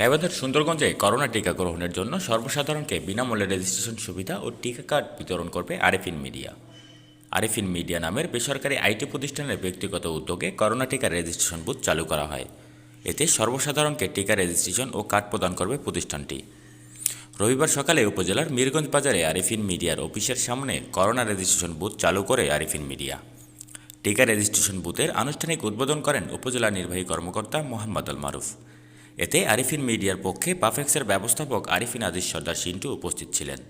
গাইবান্ধার সুন্দরগঞ্জে করোনা টিকা গ্রহণের জন্য সর্বসাধারণকে বিনামূল্যে রেজিস্ট্রেশন সুবিধা ও টিকা কার্ড বিতরণ করবে আরেফিন মিডিয়া। আরেফিন মিডিয়া নামের বেসরকারি আইটি প্রতিষ্ঠানের ব্যক্তিগত উদ্যোগে করোনা টিকা রেজিস্ট্রেশন বুথ চালু করা হয়। এতে সর্বসাধারণকে টিকা রেজিস্ট্রেশন ও কার্ড প্রদান করবে প্রতিষ্ঠানটি। রবিবার সকালে উপজেলার মিরগঞ্জ বাজারে আরেফিন মিডিয়ার অফিসের সামনে করোনা রেজিস্ট্রেশন বুথ চালু করে আরেফিন মিডিয়া। টিকা রেজিস্ট্রেশন বুথের আনুষ্ঠানিক উদ্বোধন করেন উপজেলা নির্বাহী কর্মকর্তা মোহাম্মদ আল মারুফ। এতে আরেফিন মিডিয়ার পক্ষে পাফেক্সের ব্যবস্থাপক আরিফিন আজিজ সর্দার সিন্টু উপস্থিত ছিলেন।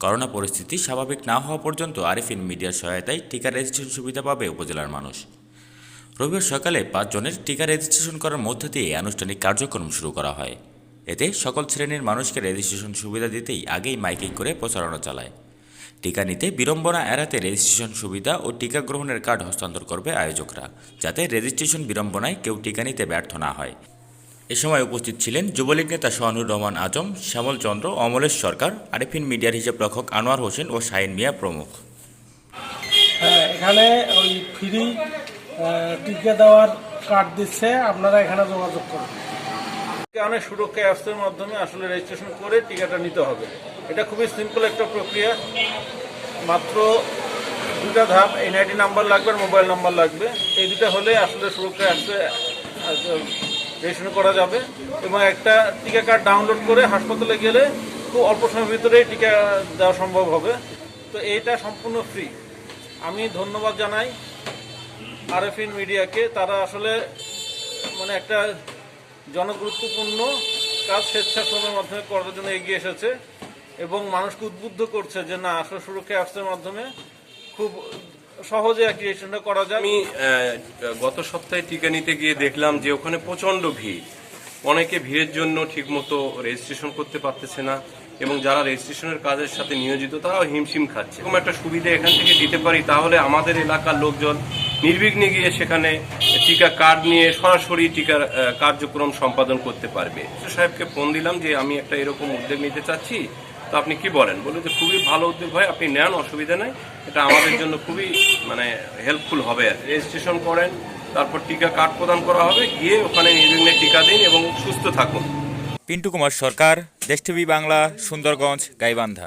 করোনা পরিস্থিতি স্বাভাবিক না হওয়া পর্যন্ত আরেফিন মিডিয়ার সহায়তায় টিকা রেজিস্ট্রেশন সুবিধা পাবে উপজেলার মানুষ। রবিবার সকালে 5 জনের টিকা রেজিস্ট্রেশন করার মধ্য দিয়ে আনুষ্ঠানিক কার্যক্রম শুরু করা হয়। এতে সকল শ্রেণীর মানুষকে রেজিস্ট্রেশন সুবিধা দিতেই আগেই মাইকিং করে প্রচারণা চালায়। টিকা নিতে বিড়ম্বনা এড়াতে রেজিস্ট্রেশন সুবিধা ও টিকা গ্রহণের কার্ড হস্তান্তর করবে আয়োজকরা, যাতে রেজিস্ট্রেশন বিড়ম্বনায় কেউ টিকা নিতে ব্যর্থ না হয়। এ সময় উপস্থিত ছিলেন যুবলীগ নেতা সোহানুর রহমান আজম, শ্যামল চন্দ্র, অমলেশ সরকার, আরেফিন মিডিয়ার হিসাব রক্ষক আনোয়ার হোসেন ও শাহিন মিয়া প্রমুখ। এখানে ওই ফ্রি টিকা দেওয়ার কার্ড দিচ্ছে, আপনারা এখানে যোগাযোগ করুন। অনেক সুরক্ষা অ্যাপসের মাধ্যমে আসলে রেজিস্ট্রেশন করে টিকাটা নিতে হবে। এটা খুবই সিম্পল একটা প্রক্রিয়া, মাত্র 2টা ধাপ। এনআইডি নাম্বার লাগবে আর মোবাইল নাম্বার লাগবে। এই দুটো হলে আসলে সুরক্ষা অ্যাপসে রেজিস্ট্রেশন করা যাবে এবং একটা টিকা কার্ড ডাউনলোড করে হাসপাতালে গেলে খুব অল্প সময়ের ভিতরেই টিকা দেওয়া সম্ভব হবে। তো এইটা সম্পূর্ণ ফ্রি। আমি ধন্যবাদ জানাই আরেফিন মিডিয়াকে। তারা আসলে একটা জনগুরুত্বপূর্ণ কাজ স্বেচ্ছাশ্রমের মাধ্যমে করার জন্য এগিয়ে এসেছে এবং মানুষকে উদ্বুদ্ধ করছে যে না, আসলে সুরক্ষা অ্যাপসের মাধ্যমে খুব সহজে রেজিস্ট্রেশনটা করা যায়। আমি গত সপ্তাহে টিকা নিতে গিয়ে দেখলাম যে ওখানে প্রচন্ড ভিড়। অনেকে ভিড়ের জন্য ঠিকমতো রেজিস্ট্রেশন করতে পারতেছে না এবং যারা রেজিস্ট্রেশনের কাজের সাথে নিয়োজিত তারাও হিমশিম খাচ্ছে। এরকম একটা সুবিধা এখান থেকে দিতে পারি তাহলে আমাদের এলাকার লোকজন নির্বিঘ্নে গিয়ে সেখানে টিকা কার্ড নিয়ে সরাসরি টিকার কার্যক্রম সম্পাদন করতে পারবে। সাহেবকে ফোন দিলাম যে আমি একটা এরকম উদ্যোগ নিতে চাচ্ছি, তো আপনি কি বলেন? বলে যে খুবই ভালো উদ্যোগ হয়, আপনি নেন, অসুবিধা নেই, এটা আমাদের জন্য খুবই হেল্পফুল হবে। রেজিস্ট্রেশন করেন, তারপর টিকা কার্ড প্রদান করা হবে, গিয়ে ওখানে নির্বিঘ্নে টিকা দিন এবং সুস্থ থাকুন। পিন্টু কুমার সরকার, দেশ টিভি বাংলা, সুন্দরগঞ্জ, গাইবান্ধা।